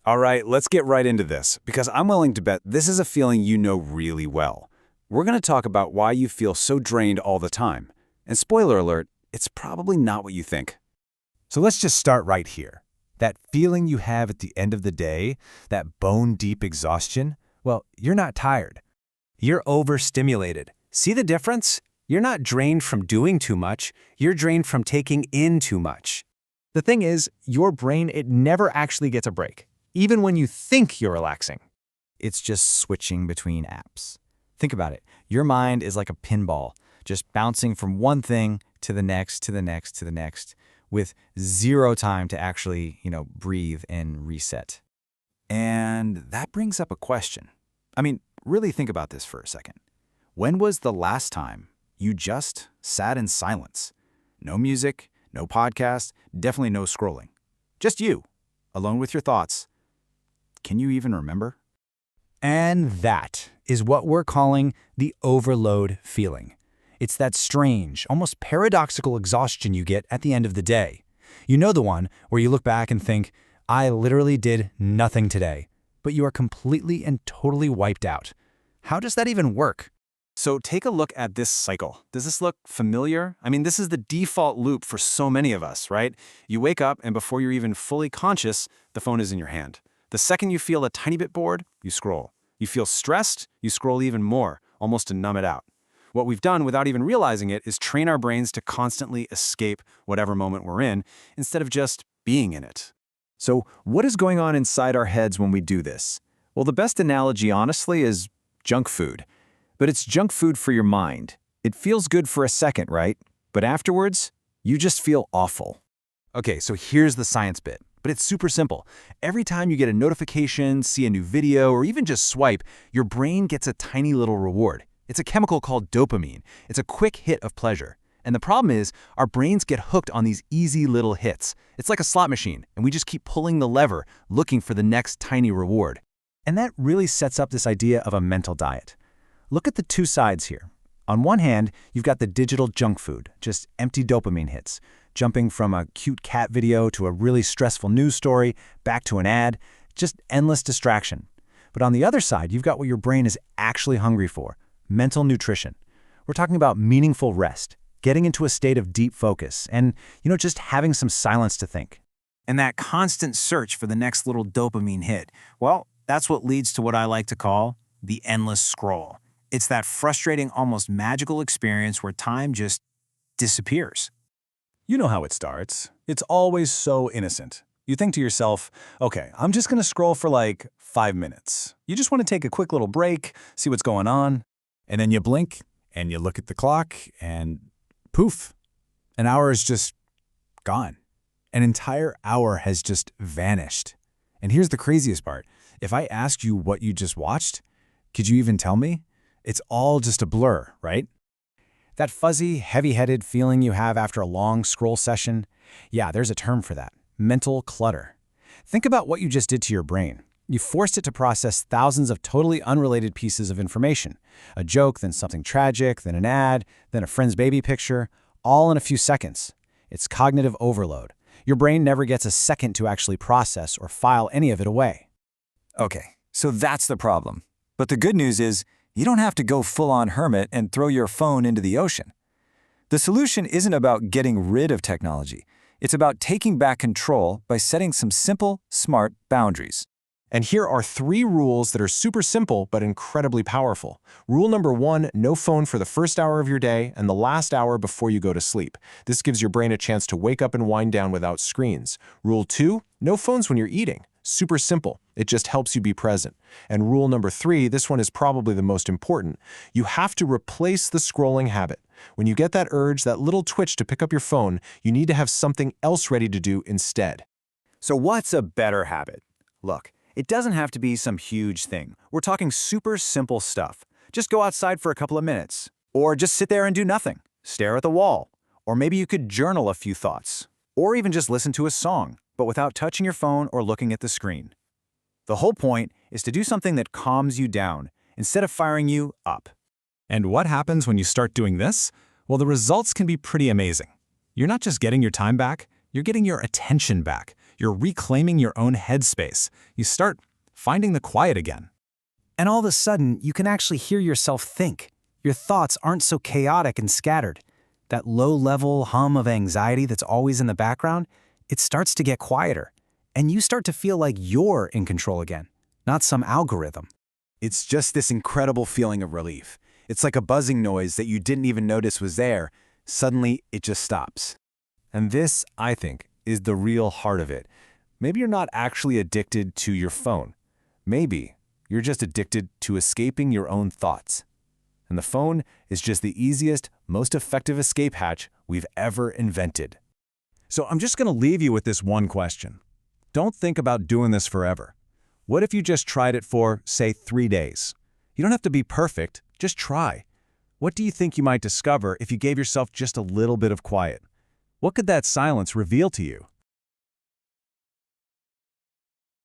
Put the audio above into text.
All right, let's get right into this, because I'm willing to bet this is a feeling you know really well. We're going to talk about why you feel so drained all the time. And spoiler alert, it's probably not what you think. So let's just start right here. That feeling you have at the end of the day, that bone-deep exhaustion, well, you're not tired. You're overstimulated. See the difference? You're not drained from doing too much. You're drained from taking in too much. The thing is, your brain, it never actually gets a break, even when you think you're relaxing. It's just switching between apps. Think about it. Your mind is like a pinball, just bouncing from one thing to the next, to the next, to the next, with zero time to actually, breathe and reset. And that brings up a question. I mean, really think about this for a second. When was the last time you just sat in silence? No music, no podcast, definitely no scrolling. Just you, alone with your thoughts. Can you even remember? And that is what we're calling the overload feeling. It's that strange, almost paradoxical exhaustion you get at the end of the day. You know the one where you look back and think, I literally did nothing today, but you are completely and totally wiped out. How does that even work? So take a look at this cycle. Does this look familiar? I mean, this is the default loop for so many of us, right? You wake up and before you're even fully conscious, the phone is in your hand. The second you feel a tiny bit bored, you scroll. You feel stressed, you scroll even more, almost to numb it out. What we've done without even realizing it is train our brains to constantly escape whatever moment we're in, instead of just being in it. So what is going on inside our heads when we do this? Well, the best analogy, honestly, is junk food. But it's junk food for your mind. It feels good for a second, right? But afterwards, you just feel awful. Okay, so here's the science bit, but it's super simple. Every time you get a notification, see a new video, or even just swipe, your brain gets a tiny little reward. It's a chemical called dopamine. It's a quick hit of pleasure. And the problem is, our brains get hooked on these easy little hits. It's like a slot machine, and we just keep pulling the lever, looking for the next tiny reward. And that really sets up this idea of a mental diet. Look at the two sides here. On one hand, you've got the digital junk food, just empty dopamine hits, jumping from a cute cat video to a really stressful news story, back to an ad, just endless distraction. But on the other side, you've got what your brain is actually hungry for, mental nutrition. We're talking about meaningful rest, getting into a state of deep focus, and, just having some silence to think. And that constant search for the next little dopamine hit, well, that's what leads to what I like to call the endless scroll. It's that frustrating, almost magical experience where time just disappears. You know how it starts. It's always so innocent. You think to yourself, okay, I'm just going to scroll for like 5 minutes. You just want to take a quick little break, see what's going on, and then you blink and you look at the clock and poof, an hour is just gone. An entire hour has just vanished. And here's the craziest part. If I asked you what you just watched, could you even tell me? It's all just a blur, right? That fuzzy, heavy-headed feeling you have after a long scroll session, yeah, there's a term for that, mental clutter. Think about what you just did to your brain. You forced it to process thousands of totally unrelated pieces of information. A joke, then something tragic, then an ad, then a friend's baby picture, all in a few seconds. It's cognitive overload. Your brain never gets a second to actually process or file any of it away. Okay, so that's the problem. But the good news is, you don't have to go full-on hermit and throw your phone into the ocean. The solution isn't about getting rid of technology. It's about taking back control by setting some simple, smart boundaries. And here are 3 rules that are super simple but incredibly powerful. Rule number 1, no phone for the first hour of your day and the last hour before you go to sleep. This gives your brain a chance to wake up and wind down without screens. Rule 2, no phones when you're eating. Super simple. It just helps you be present. And rule number 3, this one is probably the most important. You have to replace the scrolling habit. When you get that urge, that little twitch to pick up your phone, you need to have something else ready to do instead. So what's a better habit? Look, it doesn't have to be some huge thing. We're talking super simple stuff. Just go outside for a couple of minutes. Or just sit there and do nothing. Stare at the wall. Or maybe you could journal a few thoughts. Or even just listen to a song, but without touching your phone or looking at the screen. The whole point is to do something that calms you down, instead of firing you up. And what happens when you start doing this? Well, the results can be pretty amazing. You're not just getting your time back, you're getting your attention back. You're reclaiming your own headspace. You start finding the quiet again. And all of a sudden, you can actually hear yourself think. Your thoughts aren't so chaotic and scattered. That low-level hum of anxiety that's always in the background, it starts to get quieter. And you start to feel like you're in control again, not some algorithm. It's just this incredible feeling of relief. It's like a buzzing noise that you didn't even notice was there. Suddenly, it just stops. And this, I think, is the real heart of it. Maybe you're not actually addicted to your phone. Maybe you're just addicted to escaping your own thoughts. And the phone is just the easiest, most effective escape hatch we've ever invented. So I'm just going to leave you with this one question. Don't think about doing this forever. What if you just tried it for, say, 3 days? You don't have to be perfect, just try. What do you think you might discover if you gave yourself just a little bit of quiet? What could that silence reveal to you?